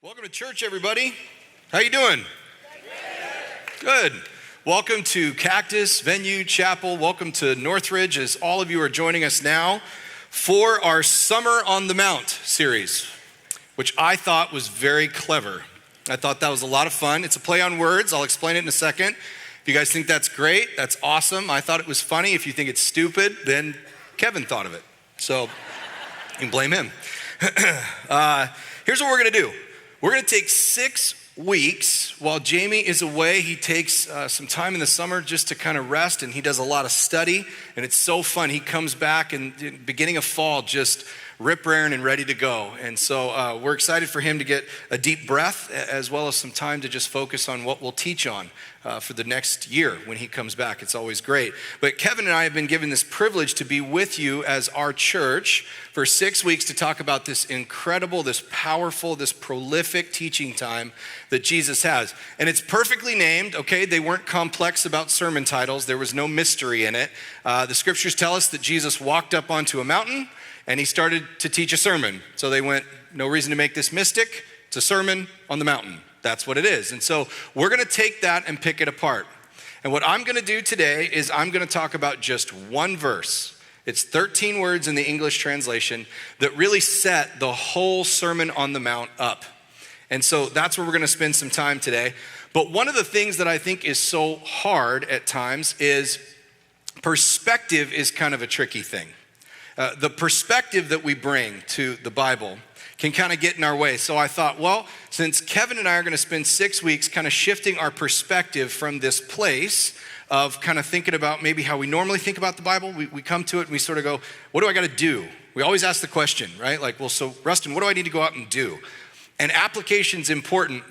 Welcome to church, everybody. How you doing? Good. Welcome to Cactus Venue Chapel. Welcome to Northridge, as all of you are joining us now for our Summer on the Mount series, which I thought was very clever. I thought that was a lot of fun. It's a play on words. I'll explain it in a second. If you guys think that's great, that's awesome. I thought it was funny. If you think it's stupid, then Kevin thought of it. So you can blame him. Here's what we're going to do. We're going to take 6 weeks while Jamie is away. He takes some time in the summer just to kind of rest, and he does a lot of study, and it's so fun. He comes back and beginning of fall, just rip-raring and ready to go. And so we're excited for him to get a deep breath as well as some time to just focus on what we'll teach on for the next year when he comes back. It's always great. But Kevin and I have been given this privilege to be with you as our church for 6 weeks to talk about this incredible, this powerful, this prolific teaching time that Jesus has. And it's perfectly named, okay? They weren't complex about sermon titles. There was no mystery in it. The scriptures tell us that Jesus walked up onto a mountain and he started to teach a sermon. So they went, no reason to make this mystic. It's a sermon on the mountain. That's what it is. And so we're going to take that and pick it apart. And what I'm going to do today is I'm going to talk about just one verse. It's 13 words in the English translation that really set the whole Sermon on the Mount up. And so that's where we're going to spend some time today. But one of the things that I think is so hard at times is perspective is kind of a tricky thing. The perspective that we bring to the Bible can kind of get in our way. So I thought, well, since Kevin and I are going to spend 6 weeks kind of shifting our perspective from this place of kind of thinking about maybe how we normally think about the Bible, we come to it and we sort of go, what do I got to do? We always ask the question, right? Like, well, so Rustin, what do I need to go out and do? And application's important,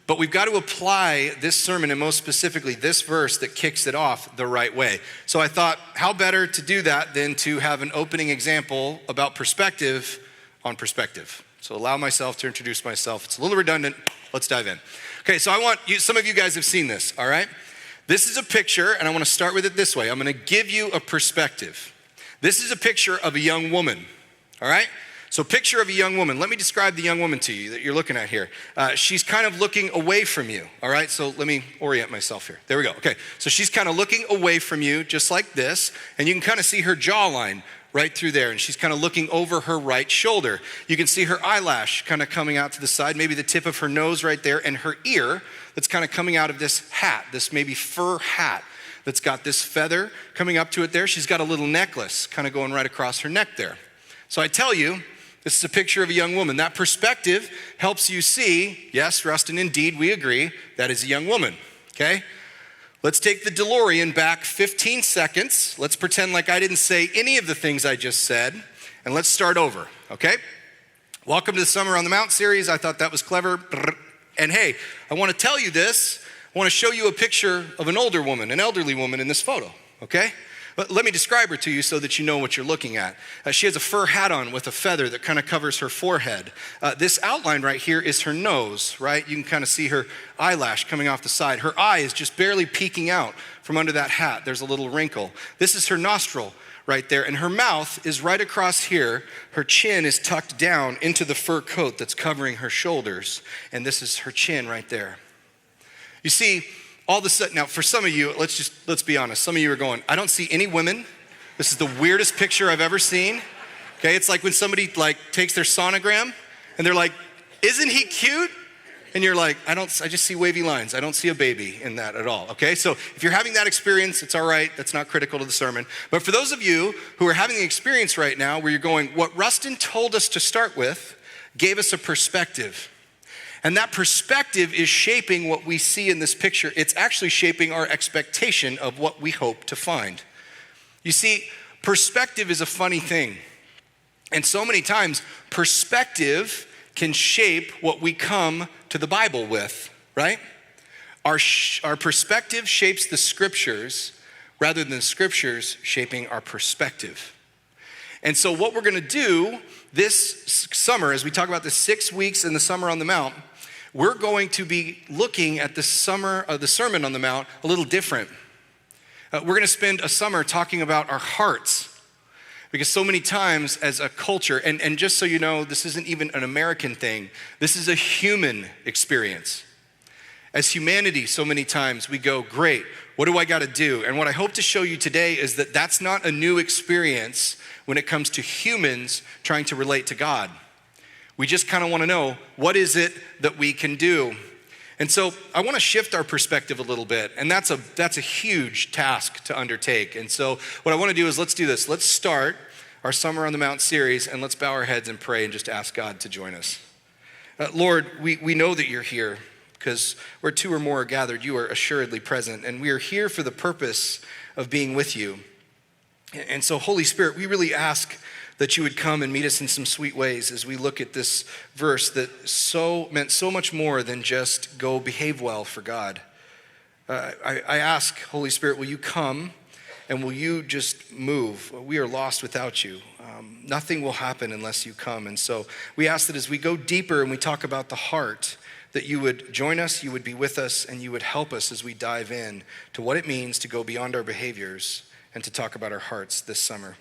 but we've got to apply this sermon, and most specifically this verse that kicks it off, the right way. So I thought, how better to do that than to have an opening example about perspective on perspective. So allow myself to introduce myself. It's a little redundant. Let's dive in. Okay, so I want you, some of you guys have seen this, all right? This is a picture, and I want to start with it this way. I'm going to give you a perspective. This is a picture of a young woman, all right? So picture of a young woman. Let me describe the young woman to you that you're looking at here. She's kind of looking away from you, all right? So let me orient myself here. There we go. Okay, so she's kind of looking away from you just like this, and you can kind of see her jawline right through there, and she's kind of looking over her right shoulder. You can see her eyelash kind of coming out to the side, maybe the tip of her nose right there, and her ear that's kind of coming out of this hat, this maybe fur hat that's got this feather coming up to it there. She's got a little necklace kind of going right across her neck there. So I tell you, this is a picture of a young woman. That perspective helps you see, yes, Rustin, indeed, we agree, that is a young woman, okay? Let's take the DeLorean back 15 seconds. Let's pretend like I didn't say any of the things I just said, and let's start over, okay? Welcome to the Summer on the Mount series. I thought that was clever. And hey, I want to tell you this. I want to show you a picture of an older woman, an elderly woman in this photo, okay? Let me describe her to you so that you know what you're looking at. She has a fur hat on with a feather that kind of covers her forehead. This outline right here is her nose, right? You can kind of see her eyelash coming off the side. Her eye is just barely peeking out from under that hat. There's a little wrinkle. This is her nostril right there, and her mouth is right across here. Her chin is tucked down into the fur coat that's covering her shoulders, and this is her chin right there. You see, all of a sudden, now for some of you, let's be honest. Some of you are going, I don't see any women. This is the weirdest picture I've ever seen. Okay, it's like when somebody takes their sonogram and they're like, isn't he cute? And you're like, I just see wavy lines. I don't see a baby in that at all, okay? So if you're having that experience, it's all right. That's not critical to the sermon. But for those of you who are having the experience right now where you're going, what Rustin told us to start with gave us a perspective. And that perspective is shaping what we see in this picture. It's actually shaping our expectation of what we hope to find. You see, perspective is a funny thing. And so many times, perspective can shape what we come to the Bible with, right? Our perspective shapes the scriptures rather than the scriptures shaping our perspective. And so what we're going to do this summer, as we talk about the 6 weeks in the Summer on the Mount, we're going to be looking at the Sermon on the Mount a little different. We're going to spend a summer talking about our hearts, Because so many times as a culture, and just so you know, this isn't even an American thing, this is a human experience. As humanity, so many times we go, great, what do I gotta do? And what I hope to show you today is that that's not a new experience when it comes to humans trying to relate to God. We just kind of wanna know, what is it that we can do? And so I wanna shift our perspective a little bit, and that's a huge task to undertake. And so what I wanna do is let's do this. Let's start our Summer on the Mount series, and let's bow our heads and pray and just ask God to join us. Lord, we know that you're here, because where two or more are gathered, you are assuredly present, and we are here for the purpose of being with you. And so, Holy Spirit, we really ask that you would come and meet us in some sweet ways as we look at this verse that meant so much more than just go behave well for God. I ask, Holy Spirit, will you come and will you just move? We are lost without you. Nothing will happen unless you come. And so we ask that as we go deeper and we talk about the heart, that you would join us, you would be with us, and you would help us as we dive in to what it means to go beyond our behaviors and to talk about our hearts this summer.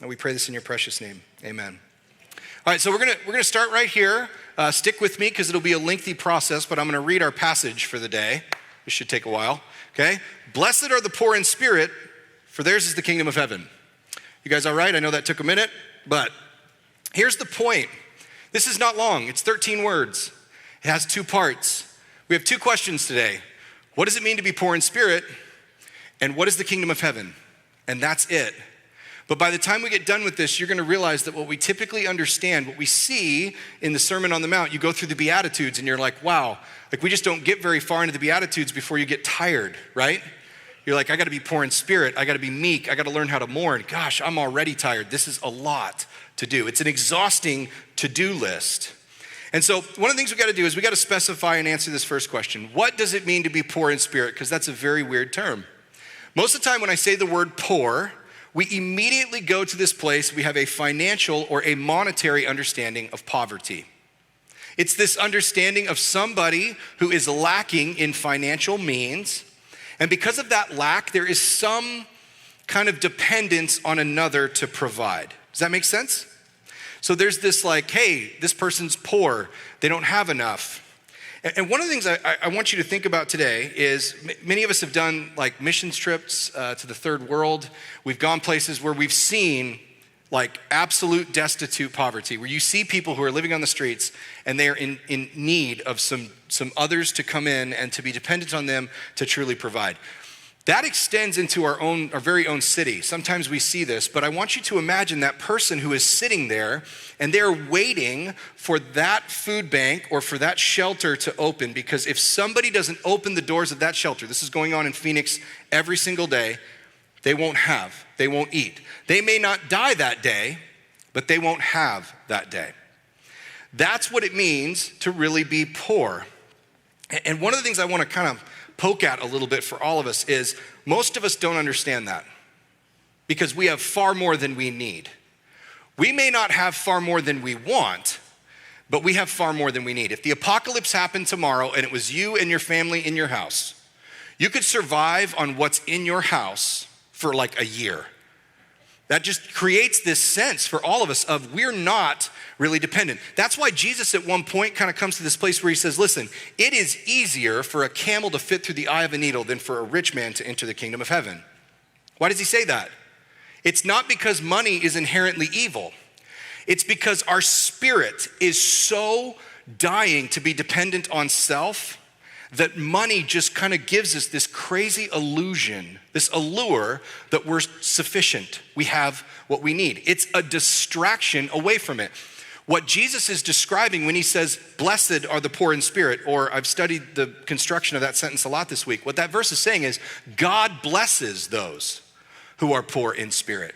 And we pray this in your precious name. Amen. All right, so we're gonna start right here. Stick with me because it'll be a lengthy process, but I'm gonna read our passage for the day. This should take a while, okay? Blessed are the poor in spirit, for theirs is the kingdom of heaven. You guys all right? I know that took a minute, but here's the point. This is not long, it's 13 words. It has two parts. We have two questions today. What does it mean to be poor in spirit? And what is the kingdom of heaven? And that's it. But by the time we get done with this, you're gonna realize that what we typically understand, what we see in the Sermon on the Mount, you go through the Beatitudes and you're like, wow, like we just don't get very far into the Beatitudes before you get tired, right? You're like, I gotta be poor in spirit, I gotta be meek, I gotta learn how to mourn. Gosh, I'm already tired. This is a lot to do. It's an exhausting to-do list. And so one of the things we gotta do is we gotta specify and answer this first question. What does it mean to be poor in spirit? Because that's a very weird term. Most of the time when I say the word poor, we immediately go to this place, we have a financial or a monetary understanding of poverty. It's this understanding of somebody who is lacking in financial means, and because of that lack, there is some kind of dependence on another to provide. Does that make sense? So there's this like, hey, this person's poor, they don't have enough. And one of the things I want you to think about today is many of us have done like missions trips to the third world. We've gone places where we've seen like absolute destitute poverty, where you see people who are living on the streets and they are in need of some others to come in and to be dependent on them to truly provide. That extends into our very own city. Sometimes we see this, but I want you to imagine that person who is sitting there and they're waiting for that food bank or for that shelter to open, because if somebody doesn't open the doors of that shelter, this is going on in Phoenix every single day, they won't eat. They may not die that day, but they won't have that day. That's what it means to really be poor. And one of the things I want to kind of poke at a little bit for all of us is most of us don't understand that because we have far more than we need. We may not have far more than we want, but we have far more than we need. If the apocalypse happened tomorrow and it was you and your family in your house, you could survive on what's in your house for like a year. That just creates this sense for all of us of we're not really dependent. That's why Jesus at one point kind of comes to this place where he says, listen, it is easier for a camel to fit through the eye of a needle than for a rich man to enter the kingdom of heaven. Why does he say that? It's not because money is inherently evil. It's because our spirit is so dying to be dependent on self that money just kind of gives us this crazy illusion, this allure that we're sufficient. We have what we need. It's a distraction away from it. What Jesus is describing when he says, blessed are the poor in spirit, or I've studied the construction of that sentence a lot this week. What that verse is saying is, God blesses those who are poor in spirit.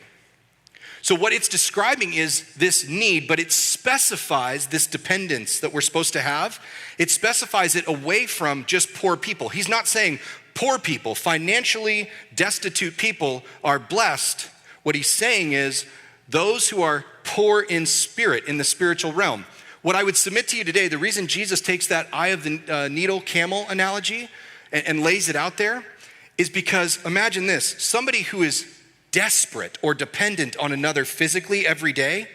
So what it's describing is this need, but it specifies this dependence that we're supposed to have. It specifies it away from just poor people. He's not saying poor people, financially destitute people are blessed. What he's saying is those who are poor in spirit, in the spiritual realm. What I would submit to you today, the reason Jesus takes that eye of the needle camel analogy and lays it out there is because imagine this, somebody who is desperate or dependent on another physically every day,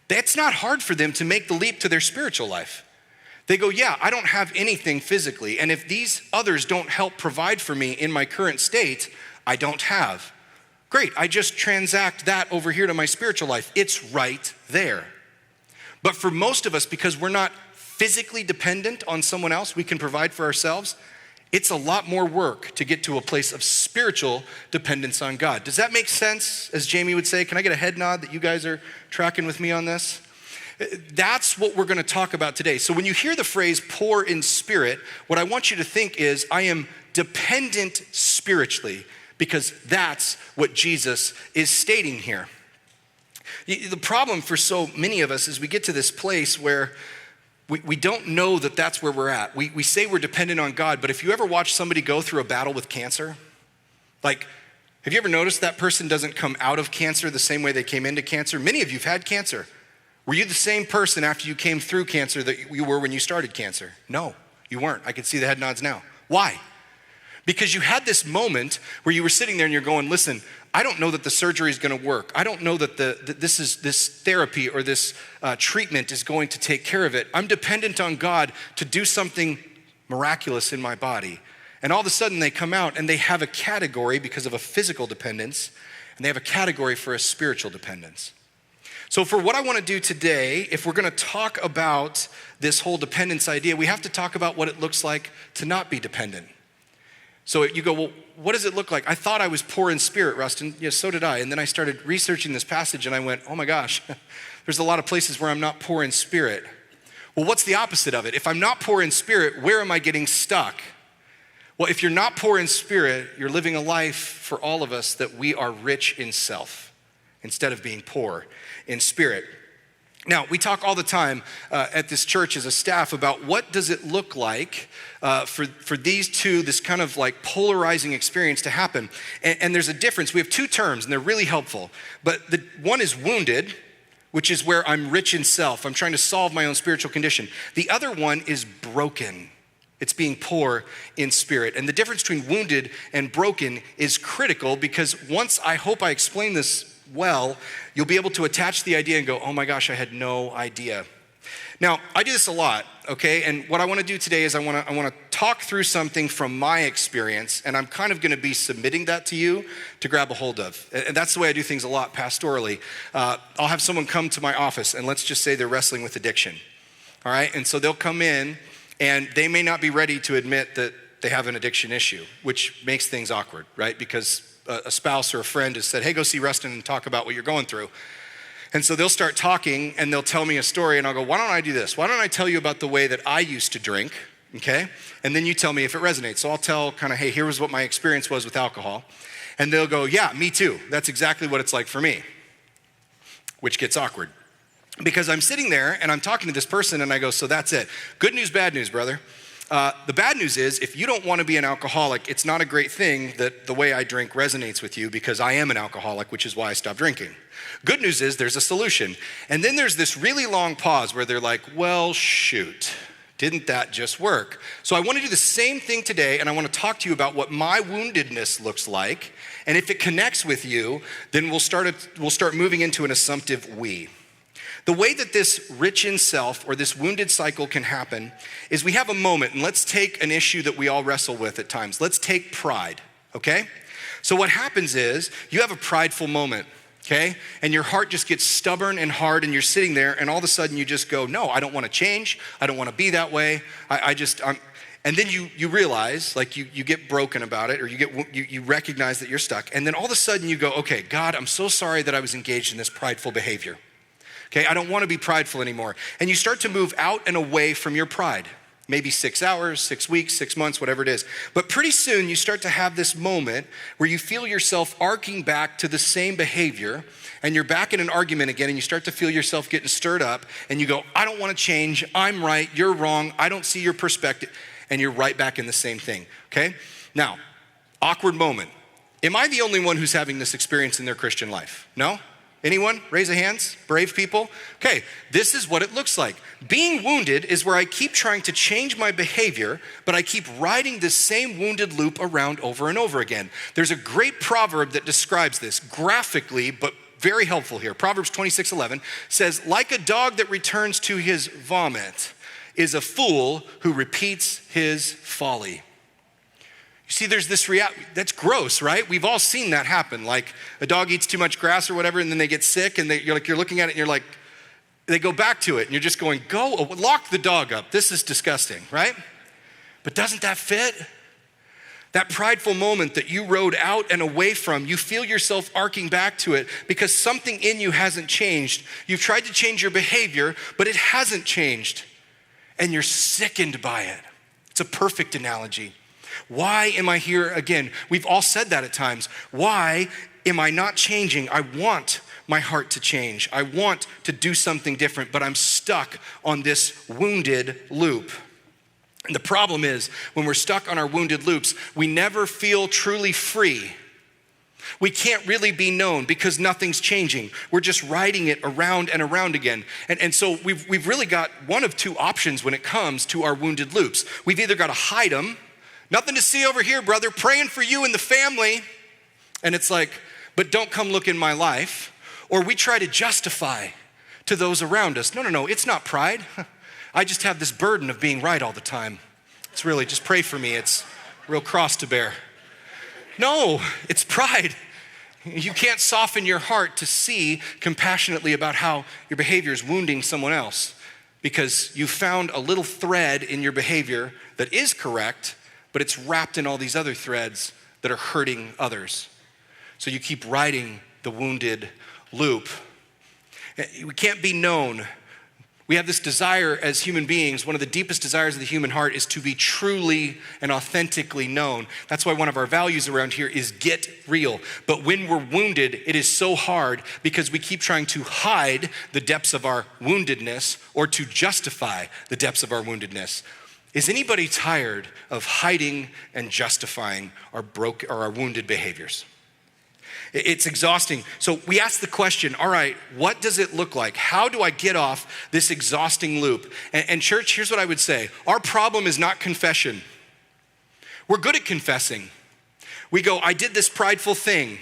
that's not hard for them to make the leap to their spiritual life. They go, yeah, I don't have anything physically, and if these others don't help provide for me in my current state, I don't have. Great, I just transact that over here to my spiritual life. It's right there. But for most of us, because we're not physically dependent on someone else, we can provide for ourselves, it's a lot more work to get to a place of spiritual dependence on God. Does that make sense, as Jamie would say? Can I get a head nod that you guys are tracking with me on this? That's what we're gonna talk about today. So when you hear the phrase poor in spirit, what I want you to think is, I am dependent spiritually, because that's what Jesus is stating here. The problem for so many of us is we get to this place where we don't know that that's where we're at. We say we're dependent on God, but if you ever watch somebody go through a battle with cancer, like, have you ever noticed that person doesn't come out of cancer the same way they came into cancer? Many of you have had cancer. Were you the same person after you came through cancer that you were when you started cancer? No, you weren't. I can see the head nods now. Why? Because you had this moment where you were sitting there and you're going, listen, I don't know that the surgery is going to work. I don't know that this therapy or this treatment is going to take care of it. I'm dependent on God to do something miraculous in my body. And all of a sudden they come out and they have a category because of a physical dependence, and they have a category for a spiritual dependence. So for what I want to do today, if we're going to talk about this whole dependence idea, we have to talk about what it looks like to not be dependent. So you go, well, what does it look like? I thought I was poor in spirit, Rustin. Yes, so did I. And then I started researching this passage and I went, oh my gosh, there's a lot of places where I'm not poor in spirit. Well, what's the opposite of it? If I'm not poor in spirit, where am I getting stuck? Well, if you're not poor in spirit, you're living a life for all of us that we are rich in self instead of being poor in spirit. Now, we talk all the time at this church as a staff about what does it look like for these two, this kind of like polarizing experience to happen. And there's a difference. We have two terms, and they're really helpful. But the one is wounded, which is where I'm rich in self. I'm trying to solve my own spiritual condition. The other one is broken. It's being poor in spirit. And the difference between wounded and broken is critical, because once I hope I explain this well, you'll be able to attach the idea and go, oh my gosh, I had no idea. Now, I do this a lot, okay? And what I want to do today is I want to talk through something from my experience, and I'm kind of going to be submitting that to you to grab a hold of. And that's the way I do things a lot pastorally. I'll have someone come to my office, and let's just say they're wrestling with addiction, all right? And so they'll come in, and they may not be ready to admit that they have an addiction issue, which makes things awkward, right? Because a spouse or a friend has said, hey, go see Rustin and talk about what you're going through. And so they'll start talking and they'll tell me a story and I'll go, why don't I do this? Why don't I tell you about the way that I used to drink, okay? And then you tell me if it resonates. So I'll tell kind of, hey, here was what my experience was with alcohol. And they'll go, yeah, me too. That's exactly what it's like for me, which gets awkward. Because I'm sitting there and I'm talking to this person and I go, so that's it. Good news, bad news, brother. The bad news is, if you don't want to be an alcoholic, it's not a great thing that the way I drink resonates with you, because I am an alcoholic, which is why I stopped drinking. Good news is there's a solution. And then there's this really long pause where they're like, well, shoot, didn't that just work? So I want to do the same thing today, and I want to talk to you about what my woundedness looks like. And if it connects with you, then we'll start moving into an assumptive we. The way that this rich in self or this wounded cycle can happen is we have a moment, and let's take an issue that we all wrestle with at times. Let's take pride, okay? So what happens is you have a prideful moment, okay? And your heart just gets stubborn and hard, and you're sitting there, and all of a sudden you just go, no, I don't want to change. I don't want to be that way. And then you realize, like you get broken about it, or you recognize that you're stuck. And then all of a sudden you go, okay, God, I'm so sorry that I was engaged in this prideful behavior. Okay, I don't want to be prideful anymore. And you start to move out and away from your pride. Maybe 6 hours, 6 weeks, 6 months, whatever it is. But pretty soon you start to have this moment where you feel yourself arcing back to the same behavior, and you're back in an argument again, and you start to feel yourself getting stirred up, and you go, I don't want to change, I'm right, you're wrong, I don't see your perspective, and you're right back in the same thing, okay? Now, awkward moment. Am I the only one who's having this experience in their Christian life? No? Anyone? Raise a hands. Brave people. Okay, this is what it looks like. Being wounded is where I keep trying to change my behavior, but I keep riding this same wounded loop around over and over again. There's a great proverb that describes this graphically, but very helpful here. Proverbs 26:11 says, like a dog that returns to his vomit is a fool who repeats his folly. You see, there's this reality, that's gross, right? We've all seen that happen. Like a dog eats too much grass or whatever, and then they get sick, and you're looking at it, and you're like, they go back to it, and you're just going, lock the dog up. This is disgusting, right? But doesn't that fit? That prideful moment that you rode out and away from, you feel yourself arcing back to it because something in you hasn't changed. You've tried to change your behavior, but it hasn't changed, and you're sickened by it. It's a perfect analogy. Why am I here again? We've all said that at times. Why am I not changing? I want my heart to change. I want to do something different, but I'm stuck on this wounded loop. And the problem is, when we're stuck on our wounded loops, we never feel truly free. We can't really be known because nothing's changing. We're just riding it around and around again. And so we've really got one of two options when it comes to our wounded loops. We've either got to hide them. Nothing to see over here, brother. Praying for you and the family. And it's like, but don't come look in my life. Or we try to justify to those around us. No, it's not pride. I just have this burden of being right all the time. It's really, just pray for me. It's a real cross to bear. No, it's pride. You can't soften your heart to see compassionately about how your behavior is wounding someone else because you found a little thread in your behavior that is correct, but it's wrapped in all these other threads that are hurting others. So you keep riding the wounded loop. We can't be known. We have this desire as human beings. One of the deepest desires of the human heart is to be truly and authentically known. That's why one of our values around here is get real. But when we're wounded, it is so hard because we keep trying to hide the depths of our woundedness or to justify the depths of our woundedness. Is anybody tired of hiding and justifying our wounded behaviors? It's exhausting. So we ask the question, all right, what does it look like? How do I get off this exhausting loop? And church, here's what I would say. Our problem is not confession. We're good at confessing. We go, I did this prideful thing.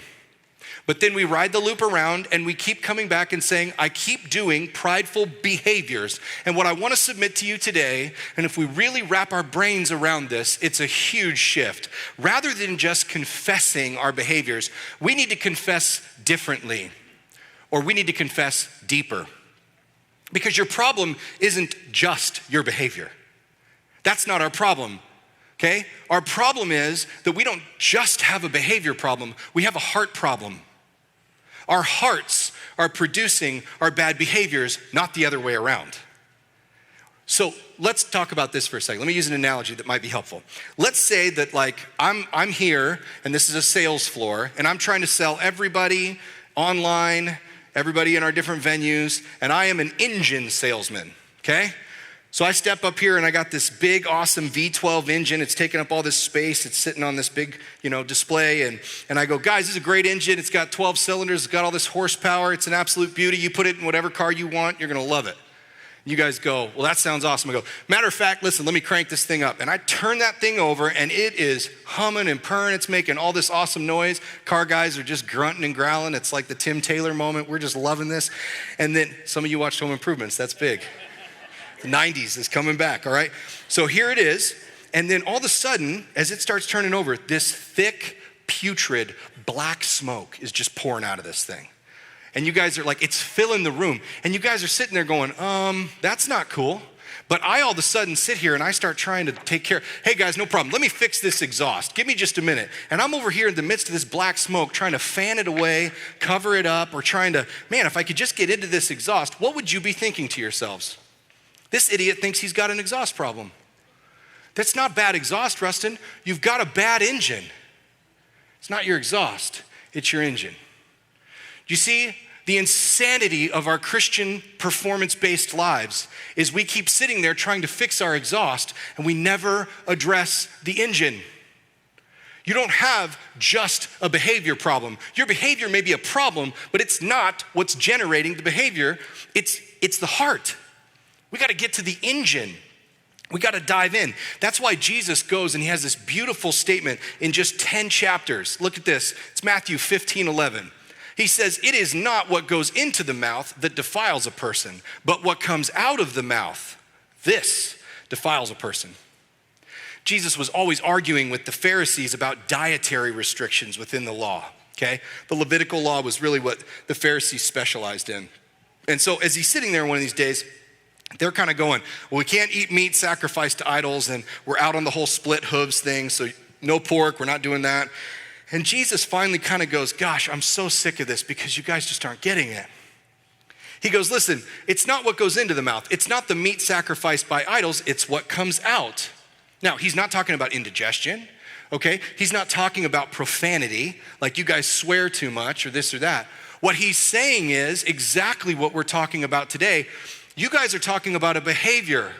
But then we ride the loop around and we keep coming back and saying, I keep doing prideful behaviors. And what I want to submit to you today, and if we really wrap our brains around this, it's a huge shift. Rather than just confessing our behaviors, we need to confess differently, or we need to confess deeper. Because your problem isn't just your behavior. That's not our problem. Okay? Our problem is that we don't just have a behavior problem, we have a heart problem. Our hearts are producing our bad behaviors, not the other way around. So let's talk about this for a second. Let me use an analogy that might be helpful. Let's say that I'm here and this is a sales floor and I'm trying to sell everybody online, everybody in our different venues, and I am an engine salesman, okay? So I step up here and I got this big, awesome V12 engine. It's taking up all this space. It's sitting on this big, display. And I go, guys, this is a great engine. It's got 12 cylinders. It's got all this horsepower. It's an absolute beauty. You put it in whatever car you want. You're going to love it. You guys go, well, that sounds awesome. I go, matter of fact, listen, let me crank this thing up. And I turn that thing over and it is humming and purring. It's making all this awesome noise. Car guys are just grunting and growling. It's like the Tim Taylor moment. We're just loving this. And then some of you watched Home Improvements. That's big. The 90s is coming back, all right? So here it is, and then all of a sudden, as it starts turning over, this thick, putrid, black smoke is just pouring out of this thing. And you guys are like, it's filling the room. And you guys are sitting there going, that's not cool. But I all of a sudden sit here and I start trying to take care. Hey guys, no problem. Let me fix this exhaust. Give me just a minute. And I'm over here in the midst of this black smoke trying to fan it away, cover it up, or trying to, man, if I could just get into this exhaust, what would you be thinking to yourselves? This idiot thinks he's got an exhaust problem. That's not bad exhaust, Rustin. You've got a bad engine. It's not your exhaust, it's your engine. You see, the insanity of our Christian performance-based lives is we keep sitting there trying to fix our exhaust and we never address the engine. You don't have just a behavior problem. Your behavior may be a problem, but it's not what's generating the behavior. It's the heart. We got to get to the engine. We got to dive in. That's why Jesus goes and he has this beautiful statement in just 10 chapters. Look at this. It's Matthew 15:11. He says, "It is not what goes into the mouth that defiles a person, but what comes out of the mouth, this defiles a person." Jesus was always arguing with the Pharisees about dietary restrictions within the law, okay? The Levitical law was really what the Pharisees specialized in. And so as he's sitting there one of these days, they're kind of going, well, we can't eat meat sacrificed to idols, and we're out on the whole split hooves thing, so no pork, we're not doing that. And Jesus finally kind of goes, gosh, I'm so sick of this because you guys just aren't getting it. He goes, listen, it's not what goes into the mouth. It's not the meat sacrificed by idols, it's what comes out. Now, he's not talking about indigestion, okay? He's not talking about profanity, like you guys swear too much or this or that. What he's saying is exactly what we're talking about today. You guys are talking about a behavior,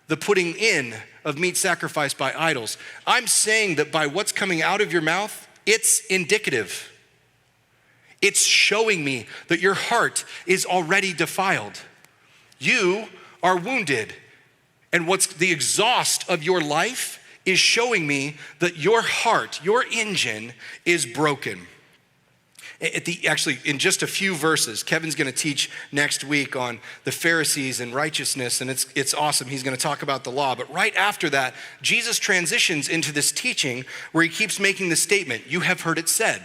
the putting in of meat sacrificed by idols. I'm saying that by what's coming out of your mouth, it's indicative. It's showing me that your heart is already defiled. You are wounded. And what's the exhaust of your life is showing me that your heart, your engine is broken. Actually, in just a few verses, Kevin's gonna teach next week on the Pharisees and righteousness, and it's awesome. He's gonna talk about the law. But right after that, Jesus transitions into this teaching where he keeps making the statement, you have heard it said.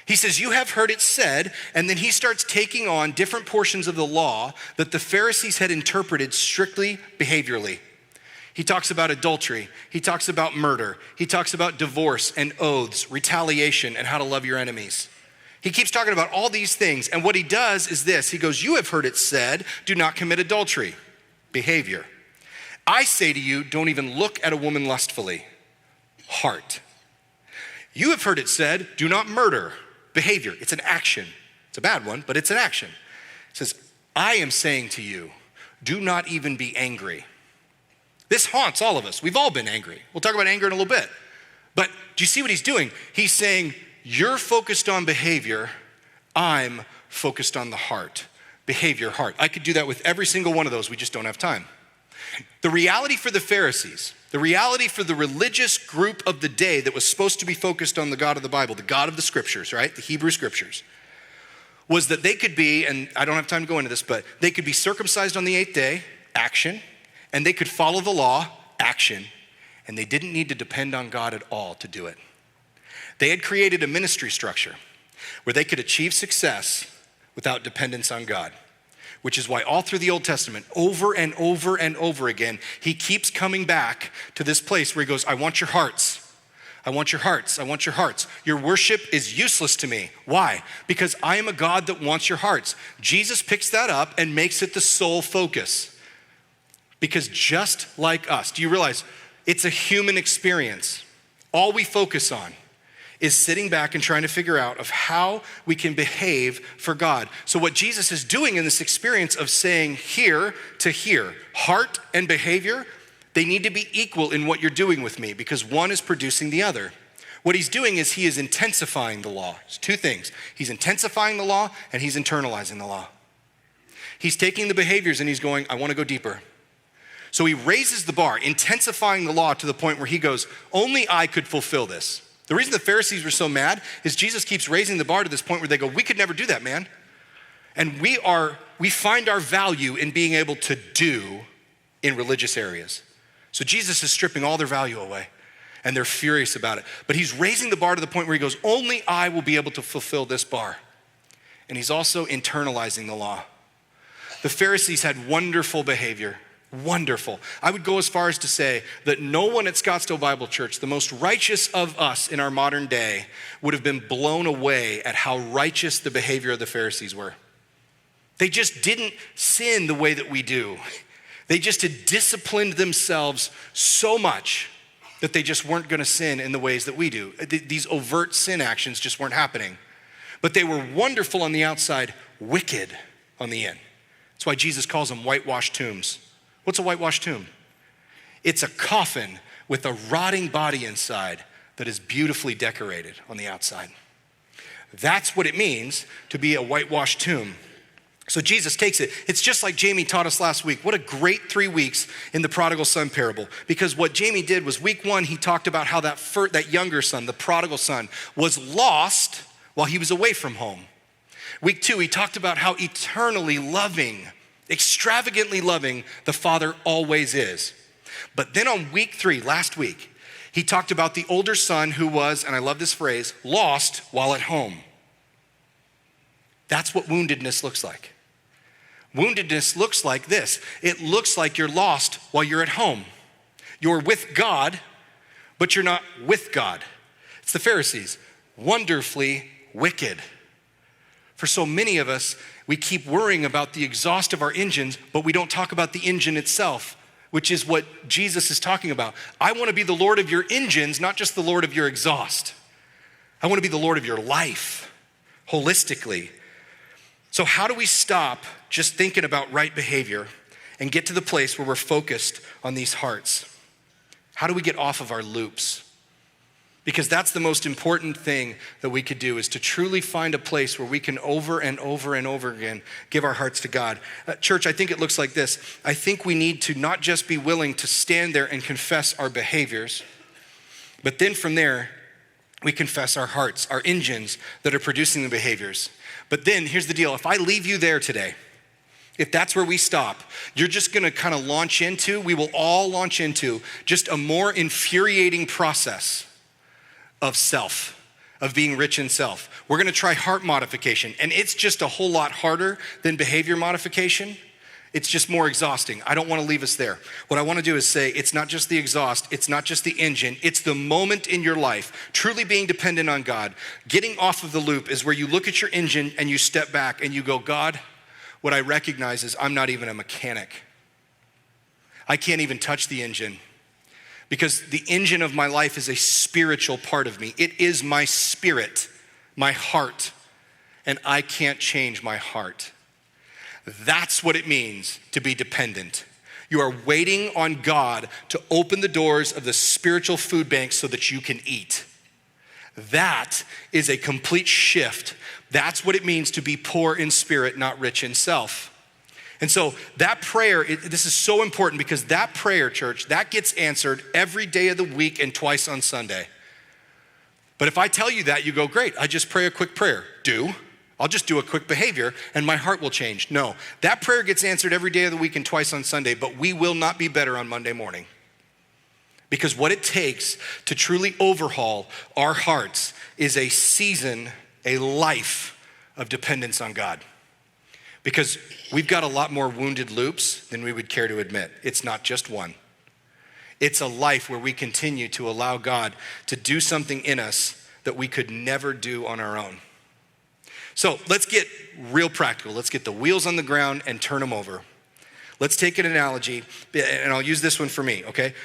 He says, you have heard it said, and then he starts taking on different portions of the law that the Pharisees had interpreted strictly behaviorally. He talks about adultery, he talks about murder, he talks about divorce and oaths, retaliation, and how to love your enemies. He keeps talking about all these things, and what he does is this. He goes, you have heard it said, do not commit adultery, behavior. I say to you, don't even look at a woman lustfully, heart. You have heard it said, do not murder, behavior. It's an action. It's a bad one, but it's an action. It says, I am saying to you, do not even be angry. This haunts all of us. We've all been angry. We'll talk about anger in a little bit. But do you see what he's doing? He's saying, you're focused on behavior, I'm focused on the heart. Behavior, heart. I could do that with every single one of those, we just don't have time. The reality for the Pharisees, the reality for the religious group of the day that was supposed to be focused on the God of the Bible, the God of the scriptures, right? The Hebrew scriptures, was that they could be, and I don't have time to go into this, but they could be circumcised on the 8th day, action, and they could follow the law, action, and they didn't need to depend on God at all to do it. They had created a ministry structure where they could achieve success without dependence on God, which is why all through the Old Testament, over and over and over again, he keeps coming back to this place where he goes, I want your hearts. I want your hearts. I want your hearts. Your worship is useless to me. Why? Because I am a God that wants your hearts. Jesus picks that up and makes it the sole focus. Because just like us, do you realize it's a human experience? All we focus on is sitting back and trying to figure out of how we can behave for God. So what Jesus is doing in this experience of saying here to here, heart and behavior, they need to be equal in what you're doing with me because one is producing the other. What he's doing is he is intensifying the law. It's two things. He's intensifying the law and he's internalizing the law. He's taking the behaviors and he's going, I want to go deeper. So he raises the bar, intensifying the law to the point where he goes, only I could fulfill this. The reason the Pharisees were so mad is Jesus keeps raising the bar to this point where they go, we could never do that, man. And we find our value in being able to do in religious areas. So Jesus is stripping all their value away and they're furious about it. But he's raising the bar to the point where he goes, only I will be able to fulfill this bar. And he's also internalizing the law. The Pharisees had wonderful behavior. Wonderful. I would go as far as to say that no one at Scottsdale Bible Church, the most righteous of us in our modern day, would have been blown away at how righteous the behavior of the Pharisees were. They just didn't sin the way that we do. They just had disciplined themselves so much that they just weren't going to sin in the ways that we do. These overt sin actions just weren't happening. But they were wonderful on the outside, wicked on the in. That's why Jesus calls them whitewashed tombs. What's a whitewashed tomb? It's a coffin with a rotting body inside, that is beautifully decorated on the outside. That's what it means to be a whitewashed tomb. So Jesus takes it. It's just like Jamie taught us last week. What a great 3 weeks in the prodigal son parable. Because what Jamie did was week 1, he talked about how that younger son, the prodigal son, was lost while he was away from home. Week 2, he talked about how eternally loving, extravagantly loving the Father always is. But then on week 3, last week, he talked about the older son who was, and I love this phrase, lost while at home. That's what woundedness looks like. Woundedness looks like this. It looks like you're lost while you're at home. You're with God, but you're not with God. It's the Pharisees, wonderfully wicked. For so many of us, we keep worrying about the exhaust of our engines, but we don't talk about the engine itself, which is what Jesus is talking about. I want to be the Lord of your engines, not just the Lord of your exhaust. I want to be the Lord of your life, holistically. So how do we stop just thinking about right behavior and get to the place where we're focused on these hearts? How do we get off of our loops? Because that's the most important thing that we could do, is to truly find a place where we can over and over and over again give our hearts to God. Church, I think it looks like this. I think we need to not just be willing to stand there and confess our behaviors, but then from there, we confess our hearts, our engines that are producing the behaviors. But then here's the deal. If I leave you there today, if that's where we stop, you're just gonna kind of we will all launch into just a more infuriating process of self, of being rich in self. We're gonna try heart modification, and it's just a whole lot harder than behavior modification. It's just more exhausting. I don't wanna leave us there. What I wanna do is say, it's not just the exhaust, it's not just the engine, it's the moment in your life, truly being dependent on God. Getting off of the loop is where you look at your engine and you step back and you go, God, what I recognize is I'm not even a mechanic. I can't even touch the engine, because the engine of my life is a spiritual part of me. It is my spirit, my heart, and I can't change my heart. That's what it means to be dependent. You are waiting on God to open the doors of the spiritual food bank so that you can eat. That is a complete shift. That's what it means to be poor in spirit, not rich in self. And so that prayer, this is so important, because that prayer, church, that gets answered every day of the week and twice on Sunday. But if I tell you that, you go, great, I just pray a quick prayer. I'll just do a quick behavior and my heart will change. No, that prayer gets answered every day of the week and twice on Sunday, but we will not be better on Monday morning. Because what it takes to truly overhaul our hearts is a season, a life of dependence on God. Because we've got a lot more wounded loops than we would care to admit. It's not just one. It's a life where we continue to allow God to do something in us that we could never do on our own. So let's get real practical. Let's get the wheels on the ground and turn them over. Let's take an analogy, and I'll use this one for me, okay?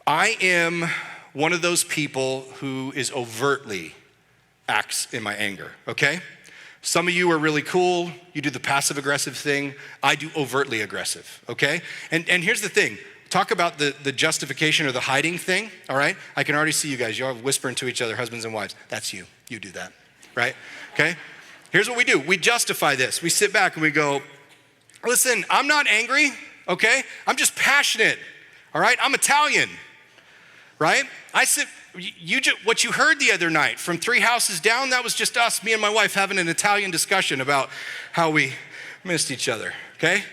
I am one of those people who is overtly acts in my anger, okay? Some of you are really cool. You do the passive aggressive thing. I do overtly aggressive, okay? And here's the thing. Talk about the justification or the hiding thing, all right? I can already see you guys. You're all whispering to each other, husbands and wives. That's you. You do that, right? Okay? Here's what we do. We justify this. We sit back and we go, listen, I'm not angry, okay? I'm just passionate, all right? I'm Italian, right? What you heard the other night from 3 houses down, that was just us, me and my wife, having an Italian discussion about how we missed each other, okay?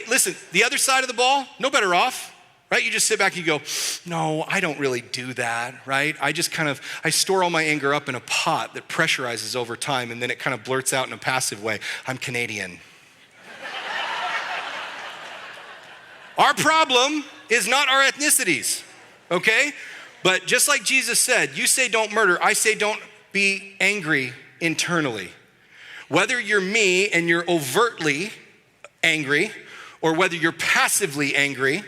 Listen, the other side of the ball, no better off, right? You just sit back and you go, no, I don't really do that, right? I store all my anger up in a pot that pressurizes over time, and then it kind of blurts out in a passive way, I'm Canadian. Our problem is not our ethnicities, okay? But just like Jesus said, you say don't murder, I say don't be angry internally. Whether you're me and you're overtly angry, or whether you're passively angry,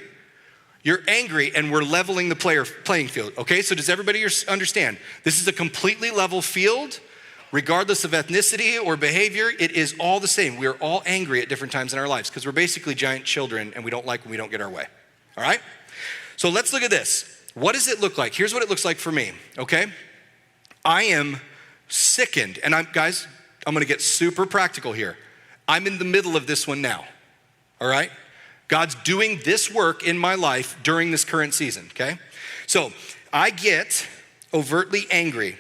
you're angry and we're leveling the playing field, okay? So does everybody understand? This is a completely level field, regardless of ethnicity or behavior. It is all the same. We are all angry at different times in our lives because we're basically giant children and we don't like when we don't get our way, all right? So let's look at this. What does it look like? Here's what it looks like for me, okay? I am sickened. And I'm gonna get super practical here. I'm in the middle of this one now, all right? God's doing this work in my life during this current season, okay? So I get overtly angry,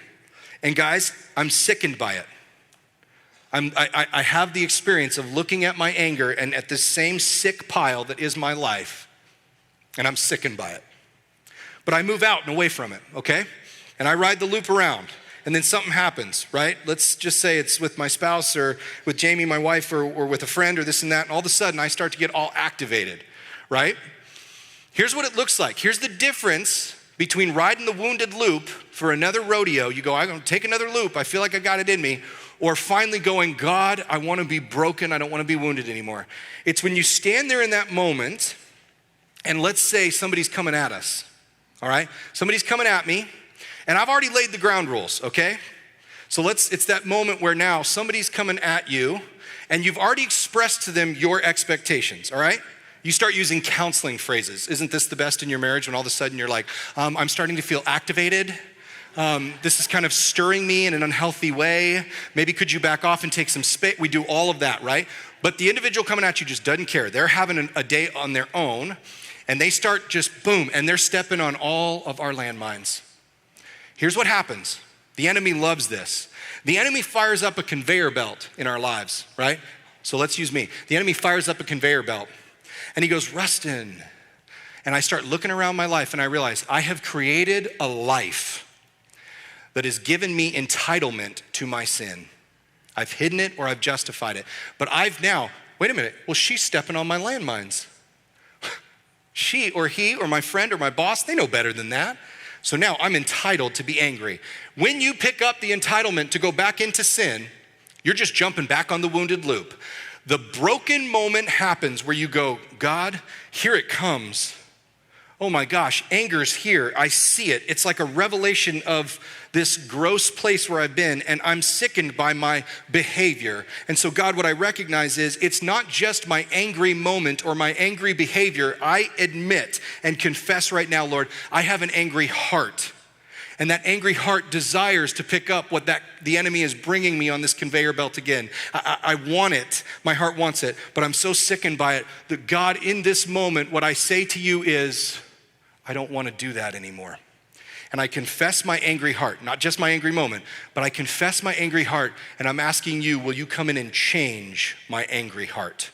and guys, I'm sickened by it. I have the experience of looking at my anger and at this same sick pile that is my life, and I'm sickened by it. But I move out and away from it, okay? And I ride the loop around, and then something happens, right? Let's just say it's with my spouse or with Jamie, my wife, or with a friend or this and that, and all of a sudden I start to get all activated, right? Here's what it looks like. Here's the difference between riding the wounded loop for another rodeo. You go, I'm gonna take another loop, I feel like I got it in me. Or finally going, God, I wanna be broken, I don't wanna be wounded anymore. It's when you stand there in that moment, and let's say somebody's coming at us, all right? Somebody's coming at me, and I've already laid the ground rules, okay? So it's that moment where now somebody's coming at you, and you've already expressed to them your expectations, all right? You start using counseling phrases. Isn't this the best in your marriage when all of a sudden you're like, I'm starting to feel activated. This is kind of stirring me in an unhealthy way. Maybe could you back off and take some space? We do all of that, right? But the individual coming at you just doesn't care. They're having a day on their own, and they start just boom, and they're stepping on all of our landmines. Here's what happens. The enemy loves this. The enemy fires up a conveyor belt in our lives, right? So let's use me. The enemy fires up a conveyor belt, and he goes, Rustin. And I start looking around my life, and I realize I have created a life that has given me entitlement to my sin. I've hidden it or I've justified it. But I've now, wait a minute, well, she's stepping on my landmines. She or he or my friend or my boss, they know better than that. So now I'm entitled to be angry. When you pick up the entitlement to go back into sin, you're just jumping back on the wounded loop. The broken moment happens where you go, God, here it comes. Oh my gosh, anger's here. I see it. It's like a revelation of this gross place where I've been, and I'm sickened by my behavior. And so God, what I recognize is it's not just my angry moment or my angry behavior. I admit and confess right now, Lord, I have an angry heart. And that angry heart desires to pick up what the enemy is bringing me on this conveyor belt again. I want it. My heart wants it. But I'm so sickened by it that God, in this moment, what I say to you is, I don't want to do that anymore. And I confess my angry heart, not just my angry moment, but I confess my angry heart, and I'm asking you, will you come in and change my angry heart?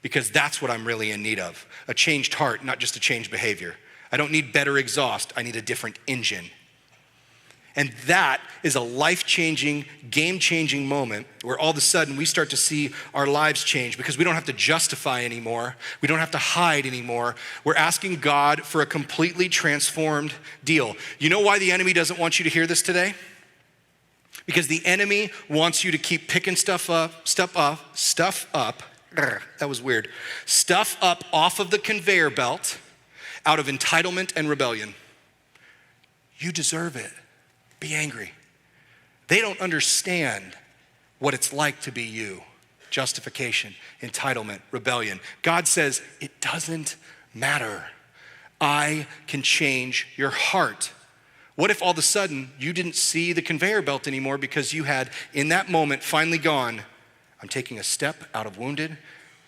Because that's what I'm really in need of, a changed heart, not just a changed behavior. I don't need better exhaust, I need a different engine. And that is a life-changing, game-changing moment where all of a sudden we start to see our lives change because we don't have to justify anymore. We don't have to hide anymore. We're asking God for a completely transformed deal. You know why the enemy doesn't want you to hear this today? Because the enemy wants you to keep picking stuff up, that was weird. Stuff up off of the conveyor belt out of entitlement and rebellion. You deserve it. Be angry. They don't understand what it's like to be you. Justification, entitlement, rebellion. God says, it doesn't matter. I can change your heart. What if all of a sudden you didn't see the conveyor belt anymore because you had, in that moment, finally gone, I'm taking a step out of wounded,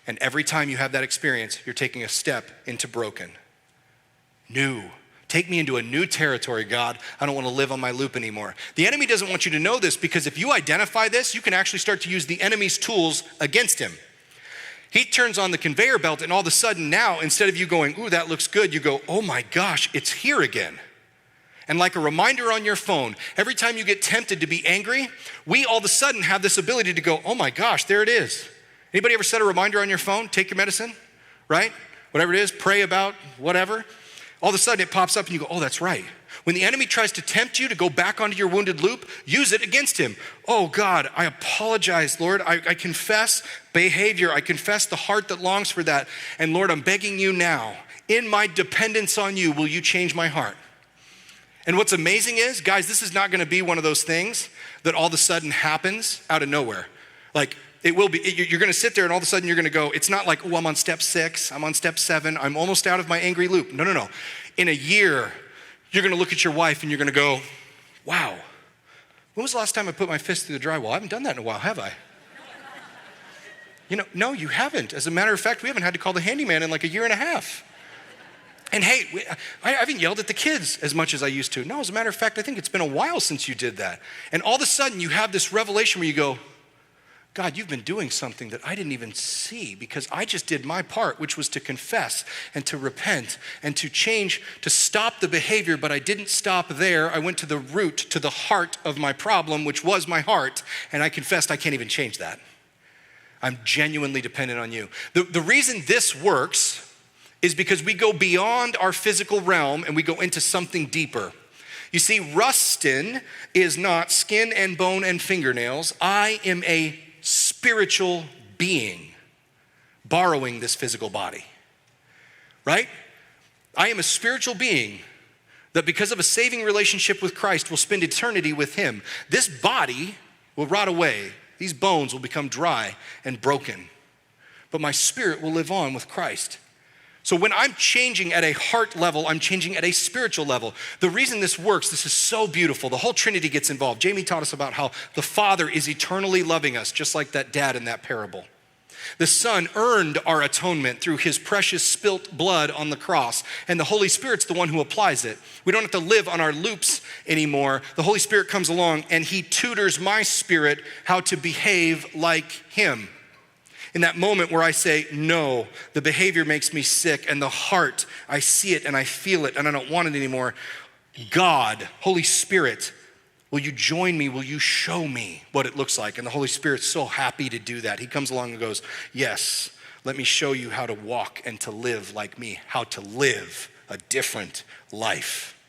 and every time you have that experience, you're taking a step into broken. New. Take me into a new territory, God. I don't want to live on my loop anymore. The enemy doesn't want you to know this because if you identify this, you can actually start to use the enemy's tools against him. He turns on the conveyor belt, and all of a sudden now, instead of you going, ooh, that looks good, you go, oh my gosh, it's here again. And like a reminder on your phone, every time you get tempted to be angry, we all of a sudden have this ability to go, oh my gosh, there it is. Anybody ever set a reminder on your phone? Take your medicine, right? Whatever it is, pray about whatever. All of a sudden it pops up and you go, oh, that's right. When the enemy tries to tempt you to go back onto your wounded loop, use it against him. Oh God, I apologize, Lord. I confess behavior. I confess the heart that longs for that. And Lord, I'm begging you now, in my dependence on you, will you change my heart? And what's amazing is, guys, this is not gonna be one of those things that all of a sudden happens out of nowhere. Like, it will be, you're gonna sit there and all of a sudden you're gonna go, it's not like, oh, I'm on step 6, I'm on step 7, I'm almost out of my angry loop. No. In a year, you're gonna look at your wife and you're gonna go, wow, When was the last time I put my fist through the drywall? I haven't done that in a while, have I? No, you haven't. As a matter of fact, we haven't had to call the handyman in like a year and a half. And hey, I haven't yelled at the kids as much as I used to. No, as a matter of fact, I think it's been a while since you did that. And all of a sudden, you have this revelation where you go, God, you've been doing something that I didn't even see because I just did my part, which was to confess and to repent and to change, to stop the behavior, but I didn't stop there. I went to the root, to the heart of my problem, which was my heart, and I confessed I can't even change that. I'm genuinely dependent on you. The reason this works is because we go beyond our physical realm and we go into something deeper. You see, Rustin is not skin and bone and fingernails. I am a spiritual being borrowing this physical body, right? I am a spiritual being that because of a saving relationship with Christ will spend eternity with him. This body will rot away. These bones will become dry and broken, but my spirit will live on with Christ. So when I'm changing at a heart level, I'm changing at a spiritual level. The reason this works, this is so beautiful. The whole Trinity gets involved. Jamie taught us about how the Father is eternally loving us, just like that dad in that parable. The Son earned our atonement through his precious spilt blood on the cross, and the Holy Spirit's the one who applies it. We don't have to live on our loops anymore. The Holy Spirit comes along and he tutors my spirit how to behave like him. In that moment where I say, no, the behavior makes me sick, and the heart, I see it and I feel it and I don't want it anymore. God, Holy Spirit, will you join me? Will you show me what it looks like? And the Holy Spirit's so happy to do that. He comes along and goes, yes, let me show you how to walk and to live like me, how to live a different life.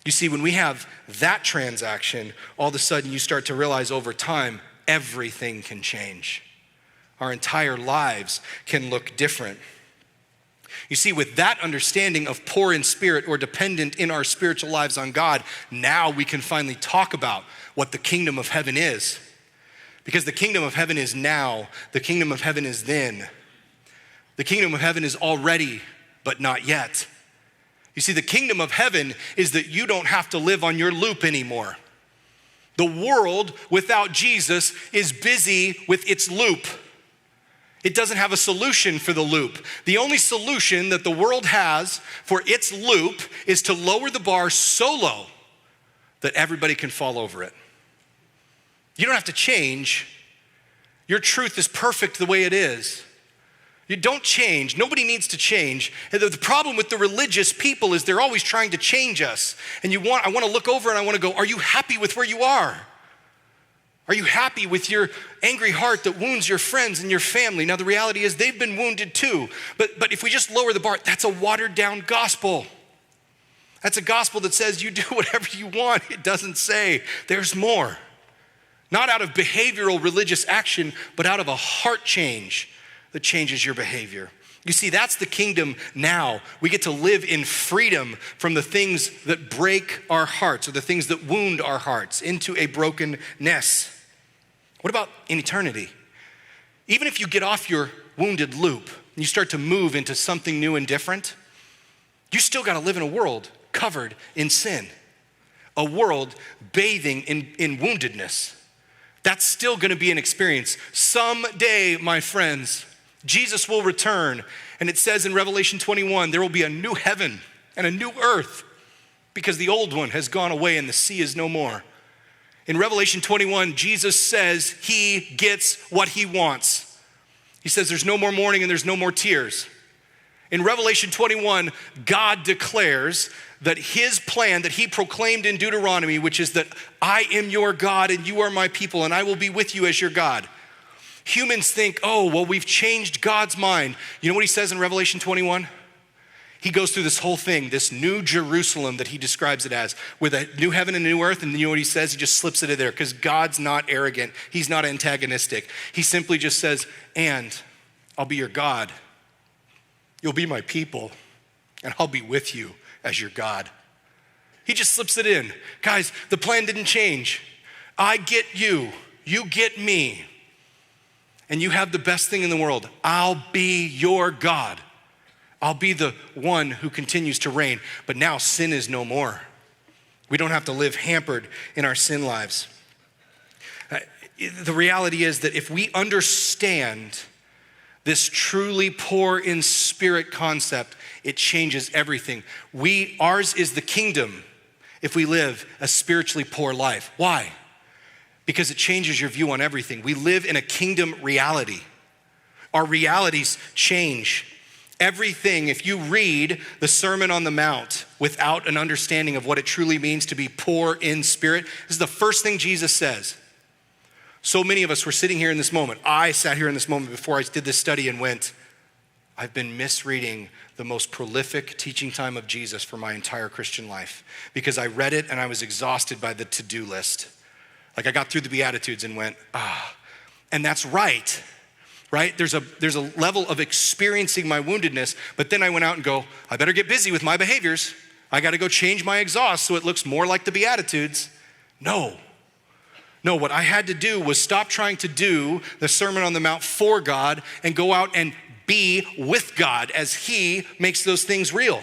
You see, when we have that transaction, all of a sudden you start to realize over time, everything can change. Our entire lives can look different. You see, with that understanding of poor in spirit or dependent in our spiritual lives on God, now we can finally talk about what the kingdom of heaven is. Because the kingdom of heaven is now, the kingdom of heaven is then. The kingdom of heaven is already, but not yet. You see, the kingdom of heaven is that you don't have to live on your loop anymore. The world without Jesus is busy with its loop. It doesn't have a solution for the loop. The only solution that the world has for its loop is to lower the bar so low that everybody can fall over it. You don't have to change. Your truth is perfect the way it is. You don't change. Nobody needs to change. And the problem with the religious people is they're always trying to change us. And I want to look over and I want to go, are you happy with where you are? Are you happy with your angry heart that wounds your friends and your family? Now, the reality is they've been wounded too. But if we just lower the bar, that's a watered down gospel. That's a gospel that says you do whatever you want. It doesn't say there's more. Not out of behavioral religious action, but out of a heart change that changes your behavior. You see, that's the kingdom now. We get to live in freedom from the things that break our hearts or the things that wound our hearts into a brokenness. What about in eternity? Even if you get off your wounded loop and you start to move into something new and different, you still got to live in a world covered in sin, a world bathing in woundedness. That's still going to be an experience. Someday, my friends, Jesus will return, and it says in Revelation 21, there will be a new heaven and a new earth because the old one has gone away and the sea is no more. In Revelation 21, Jesus says he gets what he wants. He says there's no more mourning and there's no more tears. In Revelation 21, God declares that his plan that he proclaimed in Deuteronomy, which is that I am your God and you are my people and I will be with you as your God. Humans think, oh, well, we've changed God's mind. You know what he says in Revelation 21? He goes through this whole thing, this new Jerusalem that he describes it as, with a new heaven and a new earth, and you know what he says? He just slips it in there because God's not arrogant. He's not antagonistic. He simply just says, and I'll be your God. You'll be my people, and I'll be with you as your God. He just slips it in. Guys, the plan didn't change. I get you. You get me. And you have the best thing in the world. I'll be your God. I'll be the one who continues to reign. But now sin is no more. We don't have to live hampered in our sin lives. The reality is that if we understand this truly poor in spirit concept, it changes everything. Ours is the kingdom if we live a spiritually poor life. Why? Because it changes your view on everything. We live in a kingdom reality. Our realities change. Everything, if you read the Sermon on the Mount without an understanding of what it truly means to be poor in spirit, this is the first thing Jesus says. So many of us were sitting here in this moment. I sat here in this moment before I did this study and went, I've been misreading the most prolific teaching time of Jesus for my entire Christian life because I read it and I was exhausted by the to-do list. Like I got through the Beatitudes and went, and that's right? There's a level of experiencing my woundedness, but then I went out and go, I better get busy with my behaviors. I got to go change my exhaust so it looks more like the Beatitudes. No, what I had to do was stop trying to do the Sermon on the Mount for God and go out and be with God as He makes those things real.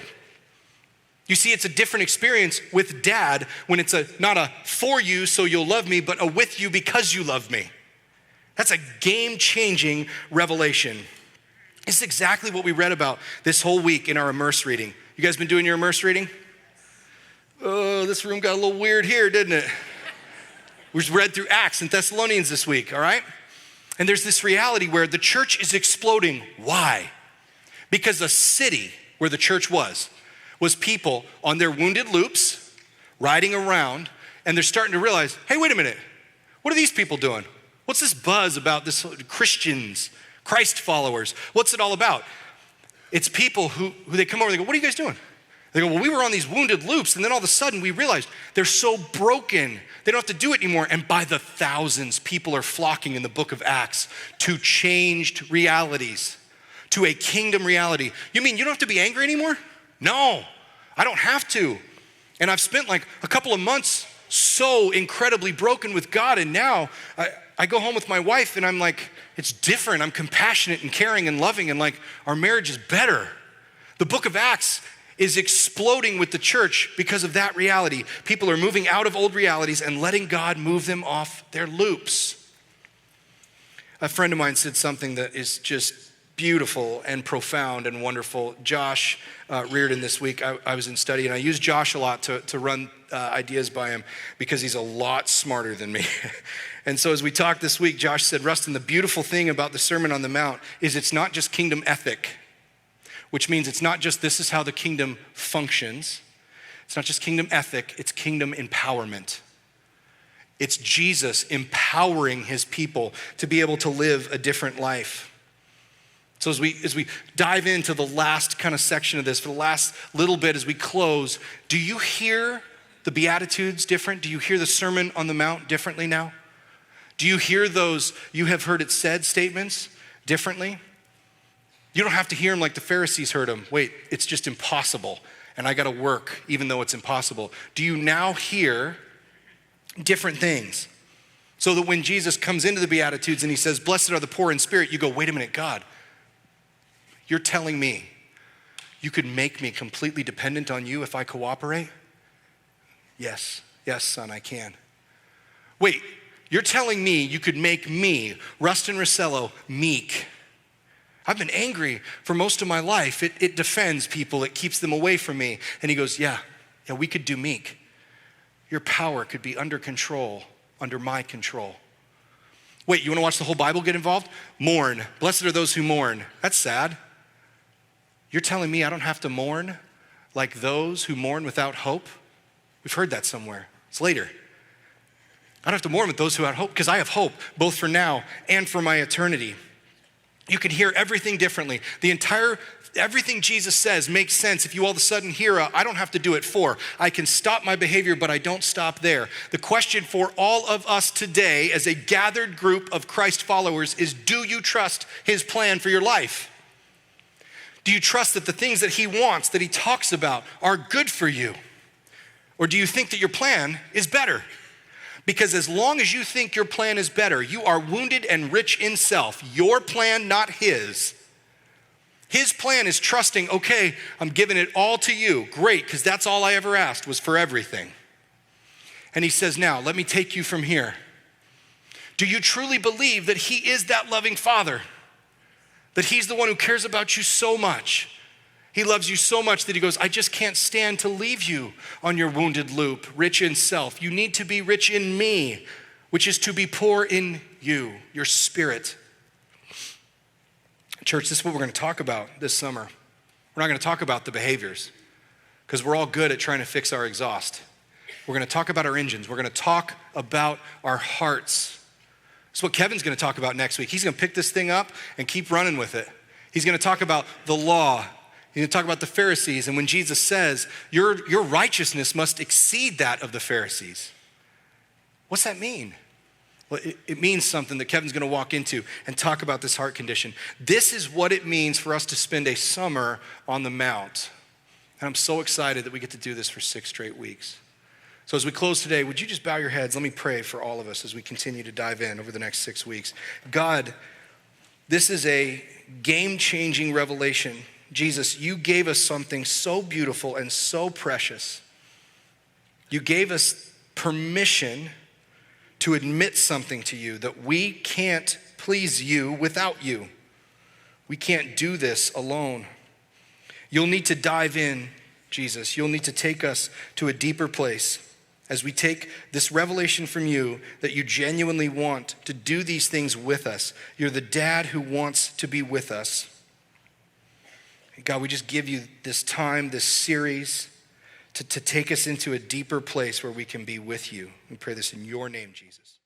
You see, it's a different experience with Dad when it's not a for you so you'll love me, but a with you because you love me. That's a game-changing revelation. It's exactly what we read about this whole week in our Immerse reading. You guys been doing your Immerse reading? Oh, this room got a little weird here, didn't it? We read through Acts and Thessalonians this week, all right? And there's this reality where the church is exploding. Why? Because the city where the church was people on their wounded loops, riding around, and they're starting to realize, hey, wait a minute, what are these people doing? What's this buzz about this Christians, Christ followers? What's it all about? It's people who they come over and they go, what are you guys doing? They go, well, we were on these wounded loops, and then all of a sudden we realized they're so broken, they don't have to do it anymore. And by the thousands, people are flocking in the book of Acts to changed realities, to a kingdom reality. You mean you don't have to be angry anymore? No, I don't have to. And I've spent like a couple of months so incredibly broken with God, and now I go home with my wife and I'm like, it's different. I'm compassionate and caring and loving, and like our marriage is better. The book of Acts is exploding with the church because of that reality. People are moving out of old realities and letting God move them off their loops. A friend of mine said something that is just beautiful and profound and wonderful. Josh Reardon this week, I was in study, and I use Josh a lot to run ideas by him because he's a lot smarter than me. And so as we talked this week, Josh said, Rustin, the beautiful thing about the Sermon on the Mount is it's not just kingdom ethic, which means it's not just this is how the kingdom functions. It's not just kingdom ethic, it's kingdom empowerment. It's Jesus empowering his people to be able to live a different life. So as we dive into the last kind of section of this, for the last little bit as we close, do you hear the Beatitudes different? Do you hear the Sermon on the Mount differently now? Do you hear those "you have heard it said" statements differently? You don't have to hear them like the Pharisees heard them. Wait, it's just impossible, and I got to work even though it's impossible. Do you now hear different things? So that when Jesus comes into the Beatitudes and he says, blessed are the poor in spirit, you go, wait a minute, God, you're telling me you could make me completely dependent on you if I cooperate? Yes, son, I can. Wait, you're telling me you could make me, Rustin Rossello, meek. I've been angry for most of my life. It defends people, it keeps them away from me. And he goes, yeah, we could do meek. Your power could be under control, under my control. Wait, you want to watch the whole Bible get involved? Mourn. Blessed are those who mourn. That's sad. You're telling me I don't have to mourn like those who mourn without hope? We've heard that somewhere. It's later. I don't have to mourn with those who have hope because I have hope both for now and for my eternity. You can hear everything differently. Everything Jesus says makes sense if you all of a sudden hear I don't have to do it for. I can stop my behavior, but I don't stop there. The question for all of us today as a gathered group of Christ followers is, do you trust his plan for your life? Do you trust that the things that he wants, that he talks about, are good for you? Or do you think that your plan is better? Because as long as you think your plan is better, you are wounded and rich in self. Your plan, not his. His plan is trusting, okay, I'm giving it all to you. Great, because that's all I ever asked was for everything. And he says, now, let me take you from here. Do you truly believe that he is that loving Father? That he's the one who cares about you so much? He loves you so much that he goes, I just can't stand to leave you on your wounded loop, rich in self. You need to be rich in me, which is to be poor in you, your spirit. Church, this is what we're going to talk about this summer. We're not going to talk about the behaviors because we're all good at trying to fix our exhaust. We're going to talk about our engines. We're going to talk about our hearts. That's what Kevin's going to talk about next week. He's going to pick this thing up and keep running with it. He's going to talk about the law. He's going to talk about the Pharisees. And when Jesus says, your righteousness must exceed that of the Pharisees. What's that mean? Well, it means something that Kevin's going to walk into and talk about this heart condition. This is what it means for us to spend a summer on the Mount. And I'm so excited that we get to do this for 6 straight weeks. So as we close today, would you just bow your heads? Let me pray for all of us as we continue to dive in over the next 6 weeks. God, this is a game-changing revelation. Jesus, you gave us something so beautiful and so precious. You gave us permission to admit something to you, that we can't please you without you. We can't do this alone. You'll need to dive in, Jesus. You'll need to take us to a deeper place as we take this revelation from you that you genuinely want to do these things with us. You're the dad who wants to be with us. God, we just give you this time, this series, to take us into a deeper place where we can be with you. We pray this in your name, Jesus.